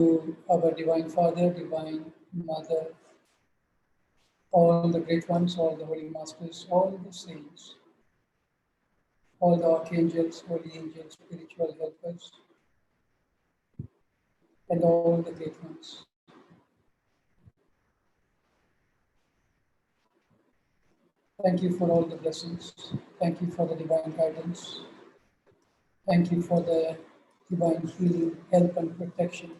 our Divine Father, Divine Mother, all the great ones, all the Holy Masters, all the saints, all the archangels, holy angels, spiritual helpers, and all the great ones. Thank you for all the blessings. Thank you for the divine guidance. Thank you for the divine healing, help, and protection.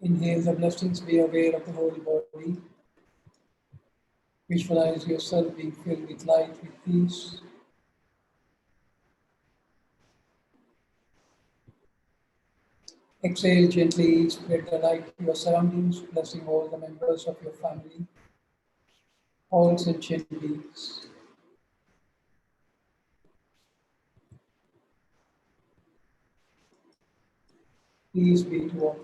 Inhale the blessings, be aware of the whole body. Visualize yourself being filled with light, with peace. Exhale gently, spread the light to your surroundings, blessing all the members of your family, all sentient beings. Peace be to all.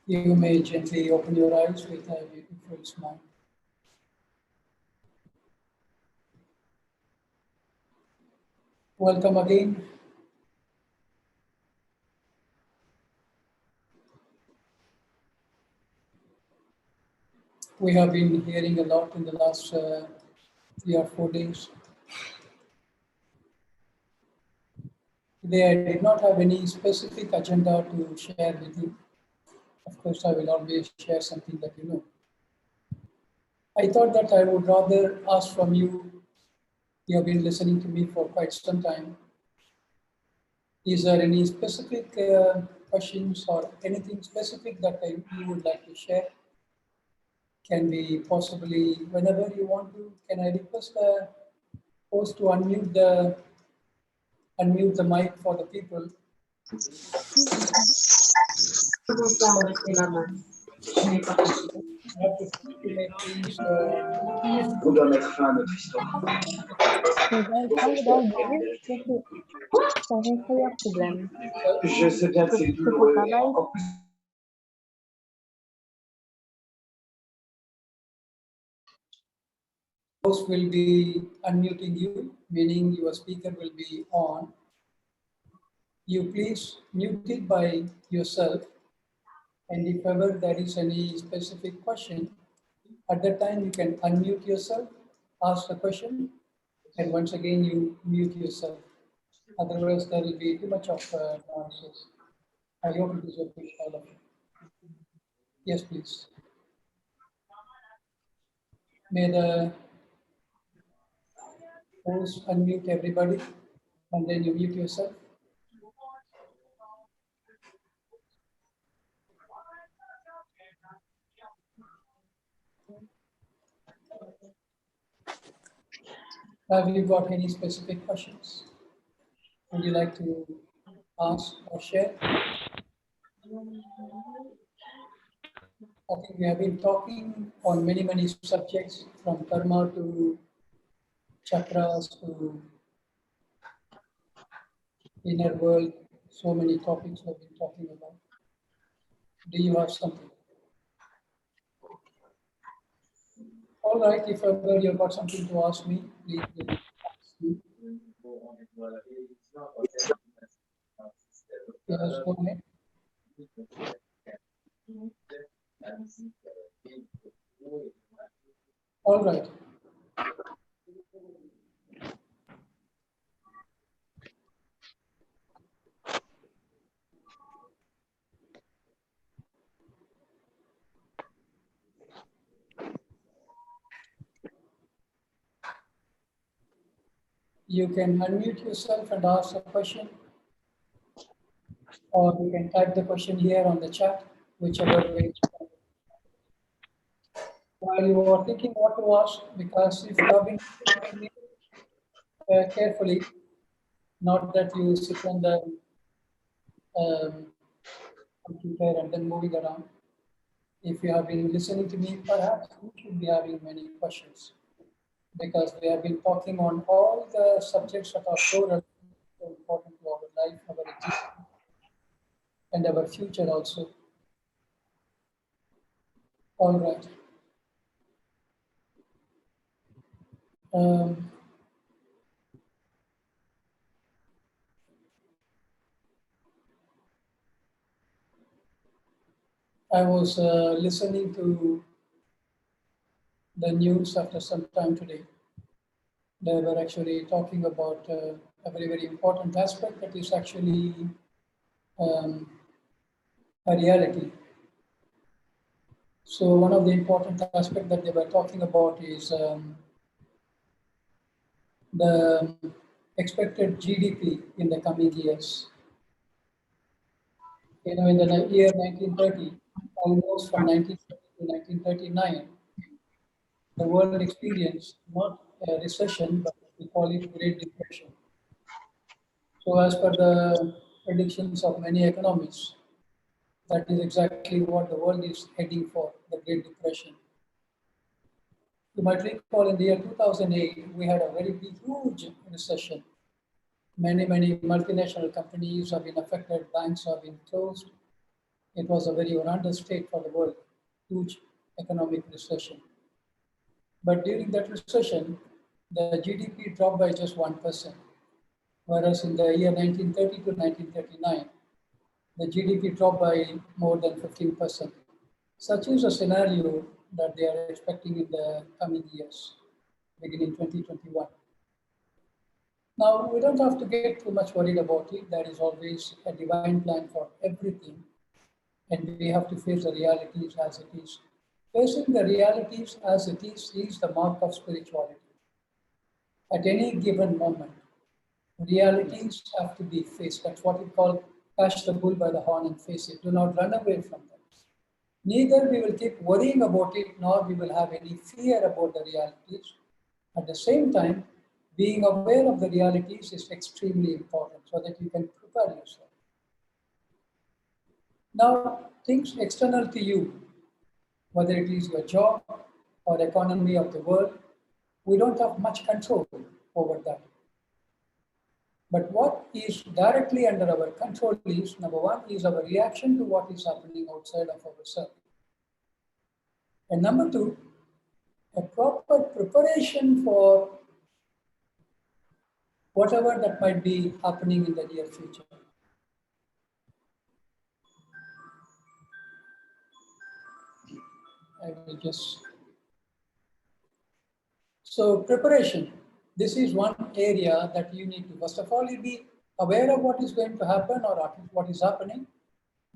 You may gently open your eyes with a beautiful smile. Welcome again. We have been hearing a lot in the last 3 or 4 days. Today I did not have any specific agenda to share with you. Of course, I will always share something that you know. I thought that I would rather ask from you, you have been listening to me for quite some time. Is there any specific questions or anything specific that you would like to share? Can we possibly, whenever you want to, can I request the host to unmute the mic for the people? On doit mettre fin à notre histoire. Je sais bien que c'est douloureux, mais encore plus. Host will be unmuting you, meaning your speaker will be on. You please mute it by yourself. And if ever there is any specific question, at that time you can unmute yourself, ask the question, and once again you mute yourself. Otherwise there will be too much of noises. I hope it is okay, all of you. Yes, please. May the host unmute everybody, and then you mute yourself. Have you got any specific questions? Would you like to ask or share? I think we have been talking on many subjects, from karma to chakras to inner world. So many topics we've been talking about. Do you have something? All right, if ever you've got something to ask me, please ask me. Yes, go ahead. All right. You can unmute yourself and ask a question, or you can type the question here on the chat, whichever way. While you are thinking what to ask, because if you have been listening to me carefully, not that you sit on the um, computer and then moving around. If you have been listening to me, perhaps you should be having many questions because we have been talking on all the subjects that are so relevant, so important to our life, our existence, and our future also. All right. Um, I was listening to the news after some time today. They were actually talking about a very, very important aspect that is actually um, a reality. So one of the important aspects that they were talking about is the expected GDP in the coming years. You know, in the year 1930, almost from 1930 to 1939, the world experienced not a recession, but we call it Great Depression. So as per the predictions of many economists, that is exactly what the world is heading for, the Great Depression. You might recall in the year 2008, we had a very big, huge recession. Many, many multinational companies have been affected, banks have been closed. It was a very horrendous state for the world, huge economic recession. But during that recession, the GDP dropped by just 1%, whereas in the year 1930 to 1939, the GDP dropped by more than 15%. Such is a scenario that they are expecting in the coming years, beginning 2021. Now, we don't have to get too much worried about it. There is always a divine plan for everything, and we have to face the realities as it is. Facing the realities as it is the mark of spirituality. At any given moment, realities have to be faced. That's what we call catch the bull by the horn and face it. Do not run away from them. Neither we will keep worrying about it, nor we will have any fear about the realities. At the same time, being aware of the realities is extremely important so that you can prepare yourself. Now, things external to you, whether it is your job or economy of the world, we don't have much control over that. But what is directly under our control is, number one, is our reaction to what is happening outside of ourselves. And number two, a proper preparation for whatever that might be happening in the near future. I will just. So preparation, this is one area that you need to, first of all, you be aware of what is going to happen or what is happening.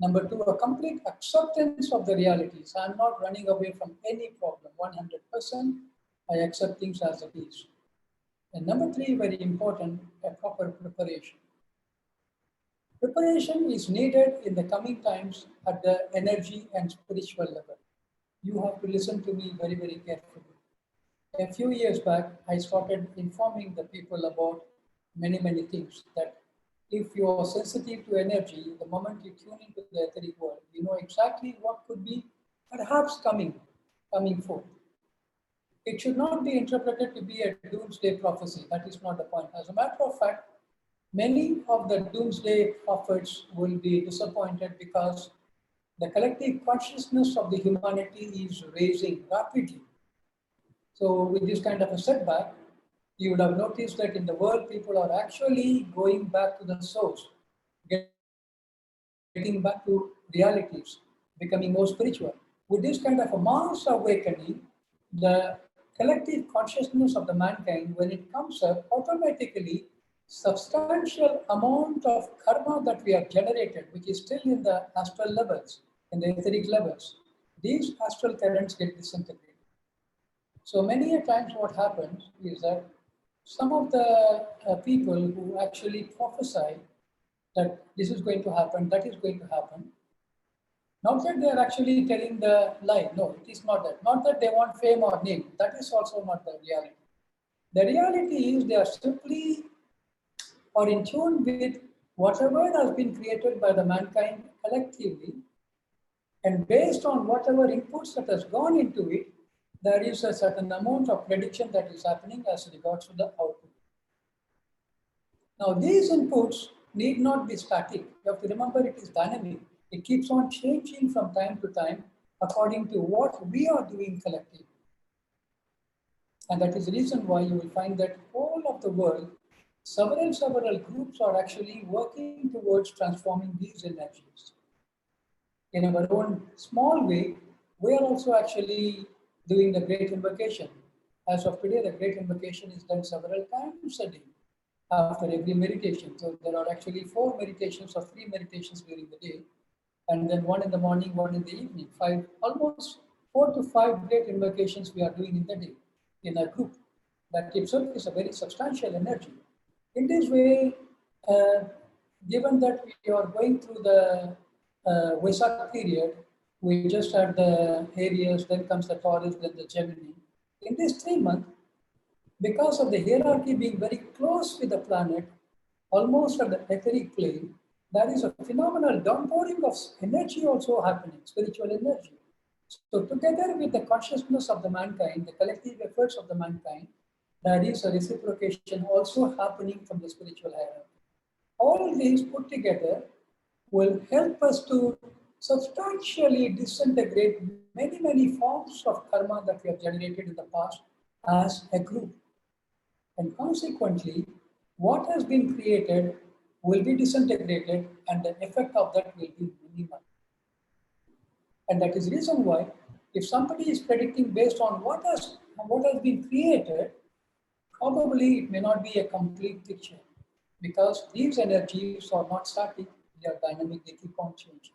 Number two, a complete acceptance of the realities. I'm not running away from any problem, 100%. I accept things as it is. And number three, very important, a proper preparation. Preparation is needed in the coming times at the energy and spiritual level. You have to listen to me very, very carefully. A few years back, I started informing the people about many, many things that if you are sensitive to energy, the moment you tune into the etheric world, you know exactly what could be perhaps coming forth. It should not be interpreted to be a doomsday prophecy. That is not the point. As a matter of fact, many of the doomsday prophets will be disappointed because the collective consciousness of the humanity is raising rapidly. So with this kind of a setback, you would have noticed that in the world, people are actually going back to the source, getting back to realities, becoming more spiritual. With this kind of a mass awakening, the collective consciousness of the mankind, when it comes up, automatically substantial amount of karma that we have generated, which is still in the astral levels, in the etheric levels, these astral currents get disintegrated. So many a times what happens is that some of the people who actually prophesy that this is going to happen, that is going to happen, Not that they are actually telling the lie. No, it is not that. Not that they want fame or name. That is also not the reality. The reality is they are simply or in tune with whatever has been created by the mankind collectively, and based on whatever inputs that has gone into it, there is a certain amount of prediction that is happening as regards to the output. Now, these inputs need not be static. You have to remember it is dynamic. It keeps on changing from time to time according to what we are doing collectively. And that is the reason why you will find that all of the world, several groups are actually working towards transforming these energies. In our own small way, we are also actually doing the Great Invocation. As of today, the Great Invocation is done several times a day after every meditation. So there are actually 4 meditations or 3 meditations during the day, and then 1 in the morning, 1 in the evening. Almost 4 to 5 Great Invocations we are doing in the day in a group. That itself is a very substantial energy. In this way, uh, given that we are going through the Vesak period, we just had the Aries, then comes the Taurus, then the Gemini. In this 3 months, because of the hierarchy being very close with the planet, almost at the etheric plane, there is a phenomenal downpouring of energy also happening, spiritual energy. So together with the consciousness of the mankind, the collective efforts of the mankind, there is a reciprocation also happening from the spiritual hierarchy. All these put together will help us to substantially disintegrate many forms of karma that we have generated in the past as a group. And consequently, what has been created will be disintegrated and the effect of that will be minimal. And that is the reason why if somebody is predicting based on what has been created, probably it may not be a complete picture because these energies are not static, they are dynamic, they keep on changing.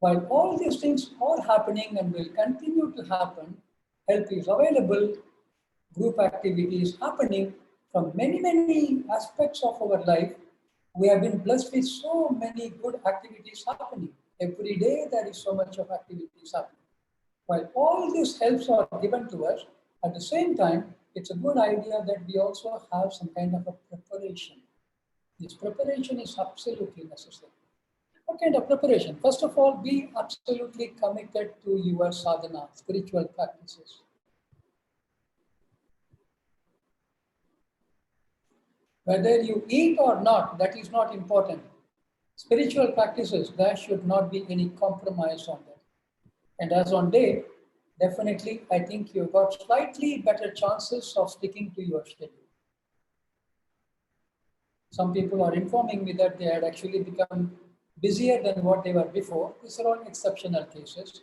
While all these things are happening and will continue to happen, help is available, group activities happening from many aspects of our life. We have been blessed with so many good activities happening. Every day there is so much of activities happening. While all these helps are given to us, at the same time, it's a good idea that we also have some kind of a preparation. This preparation is absolutely necessary. What kind of preparation? First of all, be absolutely committed to your sadhana, spiritual practices. Whether you eat or not, that is not important. Spiritual practices, there should not be any compromise on that. And as on date, definitely, I think you've got slightly better chances of sticking to your schedule. Some people are informing me that they had actually become busier than what they were before. These are all exceptional cases.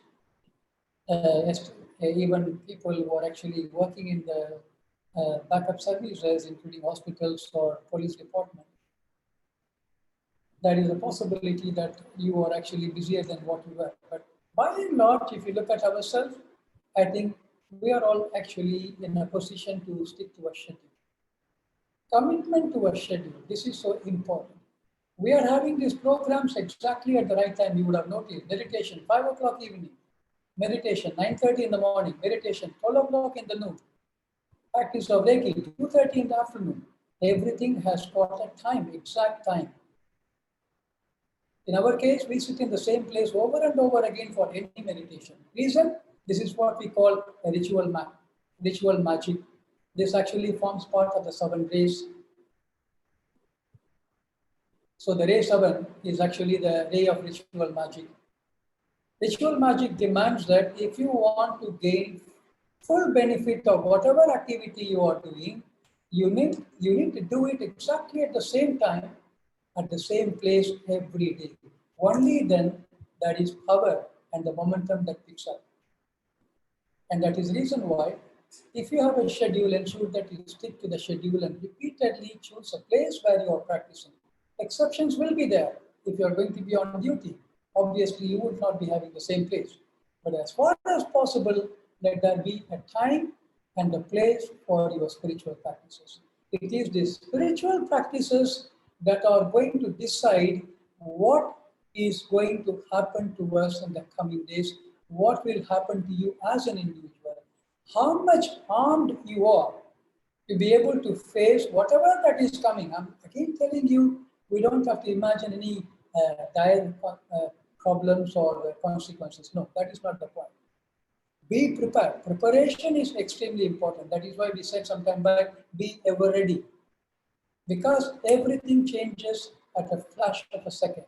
Even people who are actually working in the backup services, including hospitals or police department, there is a possibility that you are actually busier than what you were. But by and large, if you look at ourselves, I think we are all actually in a position to stick to a schedule. Commitment to a schedule, this is so important. We are having these programs exactly at the right time. You would have noticed meditation, 5 o'clock evening, meditation, 9:30 in the morning, meditation, 12 o'clock in the noon, practice of Reiki, 2:30 in the afternoon. Everything has got a time, exact time. In our case, we sit in the same place over and over again for any meditation. Reason? This is what we call a ritual magic. This actually forms part of the 7 rays. So the ray 7 is actually the ray of ritual magic. Ritual magic demands that if you want to gain full benefit of whatever activity you are doing, you need to do it exactly at the same time, at the same place every day. Only then there is power and the momentum that picks up. And that is the reason why, if you have a schedule, ensure that you stick to the schedule and repeatedly choose a place where you are practicing. Exceptions will be there. If you are going to be on duty, obviously you would not be having the same place. But as far as possible, let there be a time and a place for your spiritual practices. It is the spiritual practices that are going to decide what is going to happen to us in the coming days, what will happen to you as an individual, how much harmed you are to be able to face whatever that is coming. I'm again telling you, we don't have to imagine any dire problems or consequences. No, that is not the point. Be prepared. Preparation is extremely important. That is why we said some time back, be ever ready. Because everything changes at a flash of a second.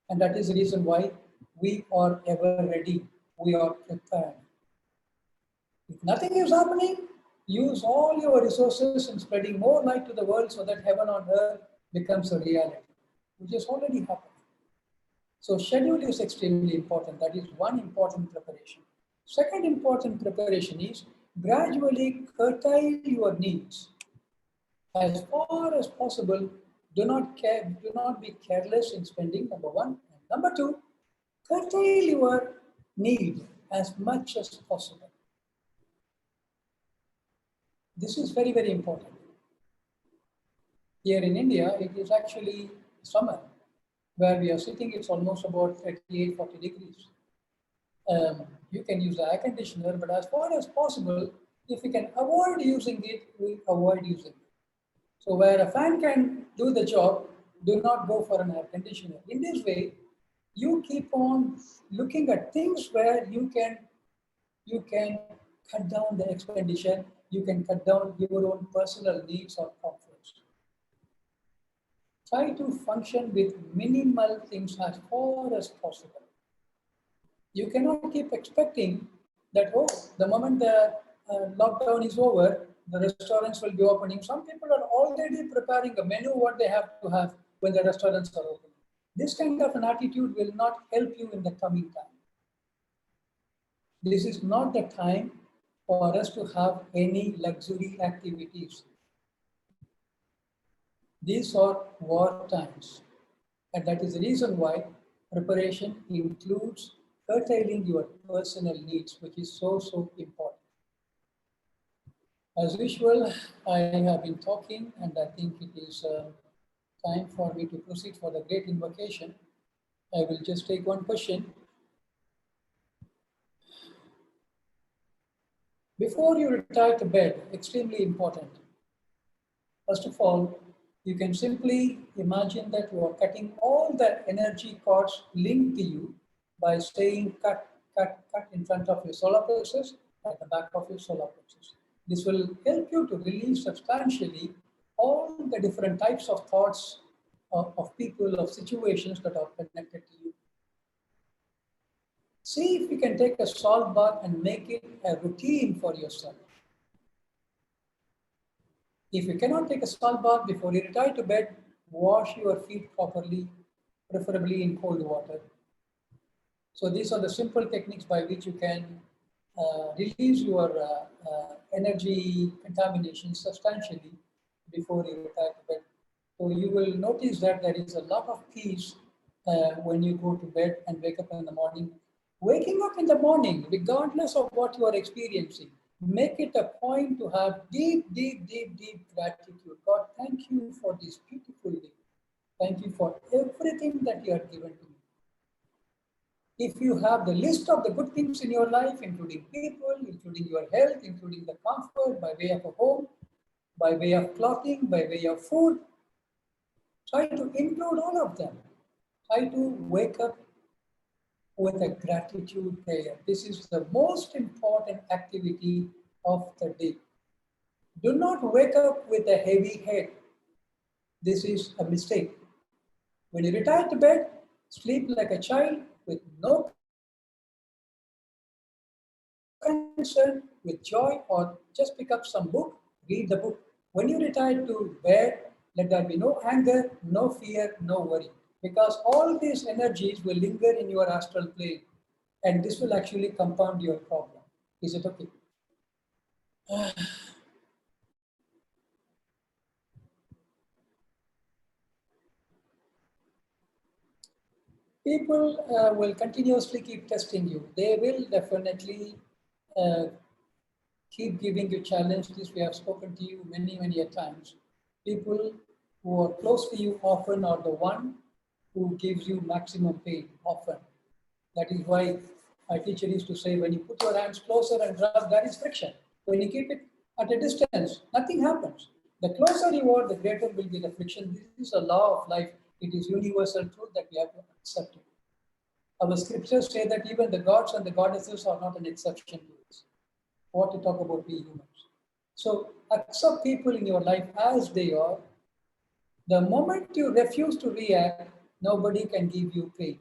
And that is the reason why we are ever ready. We are prepared. If nothing is happening, use all your resources in spreading more light to the world so that heaven on earth becomes a reality, which is already happening. So schedule is extremely important. That is one important preparation. Second important preparation is gradually curtail your needs. As far as possible, do not be careless in spending, number one. And number two, curtail your need as much as possible. This is very, very important. Here in India, it is actually summer, where we are sitting, it's almost about 38, 40 degrees. You can use the air conditioner, but as far as possible, if we can avoid using it, we avoid using it. So where a fan can do the job, do not go for an air conditioner. In this way, you keep on looking at things where you can cut down the expenditure, you can cut down your own personal needs or comforts. Try to function with minimal things as far as possible. You cannot keep expecting that, oh, the moment the lockdown is over, the restaurants will be opening. Some people are already preparing a menu what they have to have when the restaurants are open. This kind of an attitude will not help you in the coming time. This is not the time for us to have any luxury activities. These are war times. And that is the reason why preparation includes curtailing your personal needs, which is so, so important. As usual, I have been talking, and I think it is time for me to proceed for the great invocation. I will just take one question. Before you retire to bed, extremely important. First of all, you can simply imagine that you are cutting all the energy cords linked to you by saying cut, cut, cut in front of your solar plexus, at the back of your solar plexus. This will help you to release substantially all the different types of thoughts of people, of situations that are connected to you. See if you can take a salt bath and make it a routine for yourself. If you cannot take a salt bath before you retire to bed, wash your feet properly, preferably in cold water. So these are the simple techniques by which you can release your energy contamination substantially before you retire to bed. So you will notice that there is a lot of peace when you go to bed and wake up in the morning. Waking up in the morning, regardless of what you are experiencing, make it a point to have deep, deep, deep, deep gratitude. God, thank you for this beautiful day. Thank you for everything that you have given to me. If you have the list of the good things in your life, including people, including your health, including the comfort by way of a home, by way of clothing, by way of food, try to include all of them. Try to wake up with a gratitude prayer. This is the most important activity of the day. Do not wake up with a heavy head. This is a mistake. When you retire to bed, sleep like a child with no concern, with joy, or just pick up some book, read the book. When you retire to bed, let there be no anger, no fear, no worry. Because all these energies will linger in your astral plane, and this will actually compound your problem. Is it okay? People will continuously keep testing you. They will definitely uh, keep giving you challenges. We have spoken to you many, many a times. People who are close to you often are the one who gives you maximum pain often. That is why my teacher used to say, when you put your hands closer and rub, there is friction. When you keep it at a distance, nothing happens. The closer you are, the greater will be the friction. This is a law of life. It is universal truth that we have to accept it. Our scriptures say that even the gods and the goddesses are not an exception to this. What to talk about we humans. So accept people in your life as they are. The moment you refuse to react, nobody can give you pain.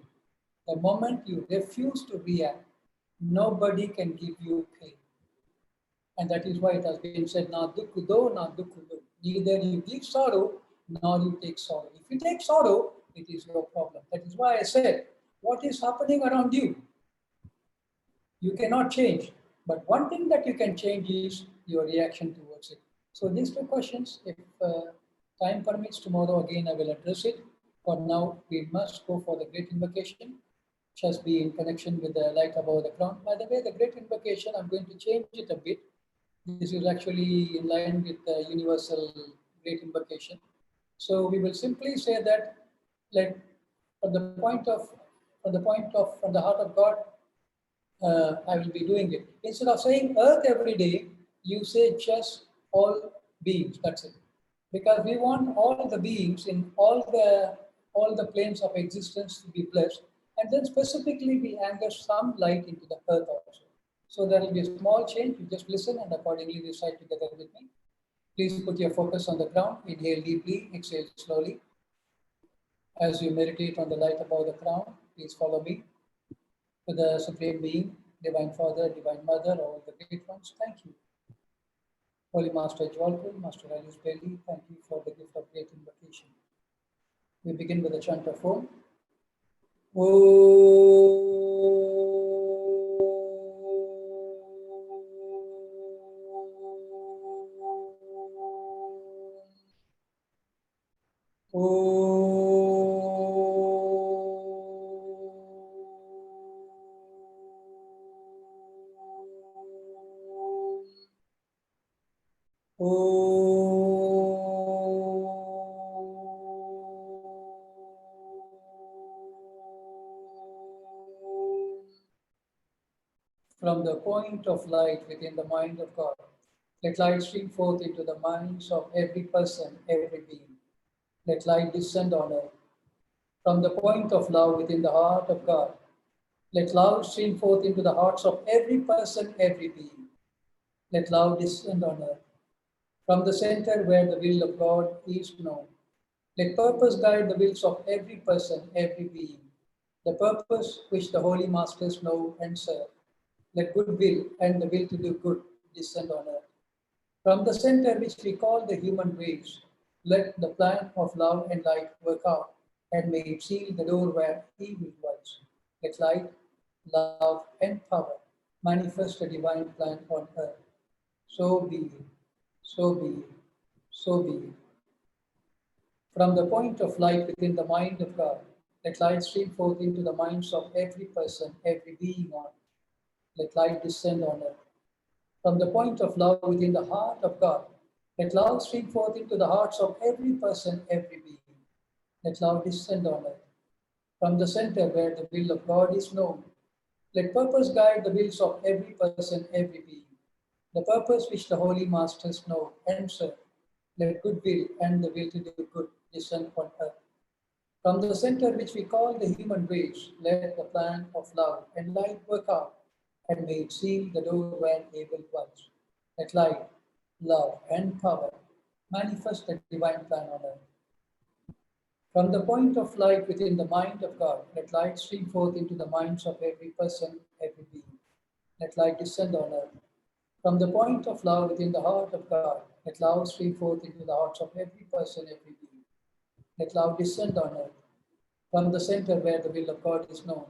The moment you refuse to react, nobody can give you pain. And that is why it has been said, na dukhu do, na dukhu do. Neither you give sorrow, nor you take sorrow. If you take sorrow, it is your problem. That is why I said, what is happening around you? You cannot change. But one thing that you can change is your reaction towards it. So these two questions, if time permits, tomorrow again I will address it. For now, we must go for the great invocation, which has been in connection with the light above the crown. By the way, the great invocation, I'm going to change it a bit. This is actually in line with the universal great invocation. So we will simply say that, like, from the point of, from the heart of God, I will be doing it. Instead of saying earth every day, you say just all beings. That's it. Because we want all the beings in all the planes of existence to be blessed, and then specifically we anchor some light into the earth also. So there will be a small change. You just listen and accordingly recite together with me. Please put your focus on the ground. Inhale deeply, exhale slowly. As you meditate on the light above the crown, please follow me to the Supreme Being, Divine Father, Divine Mother, all the great ones. Thank you. Holy Master Jwalpur, Master Alice Bailey, thank you for the gift of great invocation. We begin with a chant of Om. From the point of light within the mind of God, let light stream forth into the minds of every person, every being. Let light descend on earth. From the point of love within the heart of God, let love stream forth into the hearts of every person, every being. Let love descend on earth. From the center where the will of God is known, let purpose guide the wills of every person, every being. The purpose which the holy masters know and serve. Let goodwill and the will to do good descend on earth. From the center which we call the human race, let the plan of love and light work out, and may it seal the door where evil dwells. Let light, love, and power manifest a divine plan on earth. So be it, so be it, so be it. From the point of light within the mind of God, let light stream forth into the minds of every person, every being on. Let light descend on earth. From the point of love within the heart of God, let love stream forth into the hearts of every person, every being. Let love descend on earth. From the center where the will of God is known, let purpose guide the wills of every person, every being. The purpose which the holy masters know and serve, let goodwill and the will to do good descend upon earth. From the center which we call the human race, let the plan of love and light work out, and may it seal the door when evil dwells. Let light, love, and power manifest the divine plan on earth. From the point of light within the mind of God, let light stream forth into the minds of every person, every being. Let light descend on earth. From the point of love within the heart of God, let love stream forth into the hearts of every person, every being. Let love descend on earth. From the center where the will of God is known,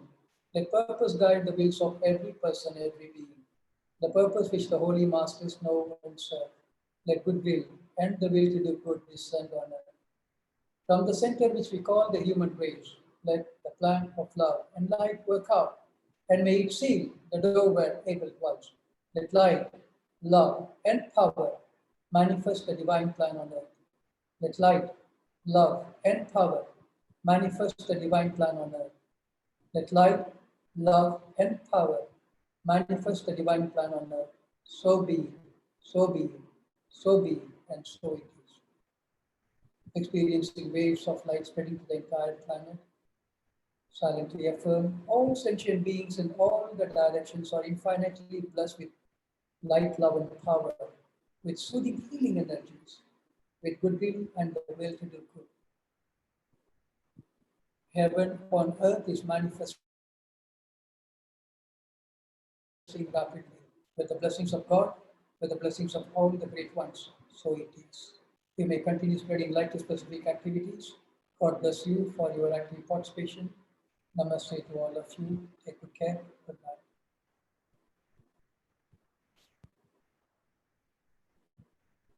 let purpose guide the wills of every person, every being. The purpose which the holy masters know and serve, let goodwill and the will to do good descend on earth. From the center which we call the human race, let the plan of love and light work out, and may it seal the door where evil dwells. Let light, love, and power manifest the divine plan on earth. Let light, love, and power manifest the divine plan on earth. Let light, love, and power manifest the divine plan on earth. So be it, so be it, so be it, and so it is. Experiencing waves of light spreading to the entire planet, silently affirm all sentient beings in all the directions are infinitely blessed with light, love, and power, with soothing healing energies, with goodwill and the will to do good. Heaven on earth is manifesting rapidly with the blessings of God, with the blessings of all the great ones. So it is. We may continue spreading light to specific activities. God bless you for your active participation. Namaste to all of you. Take good care. Good night.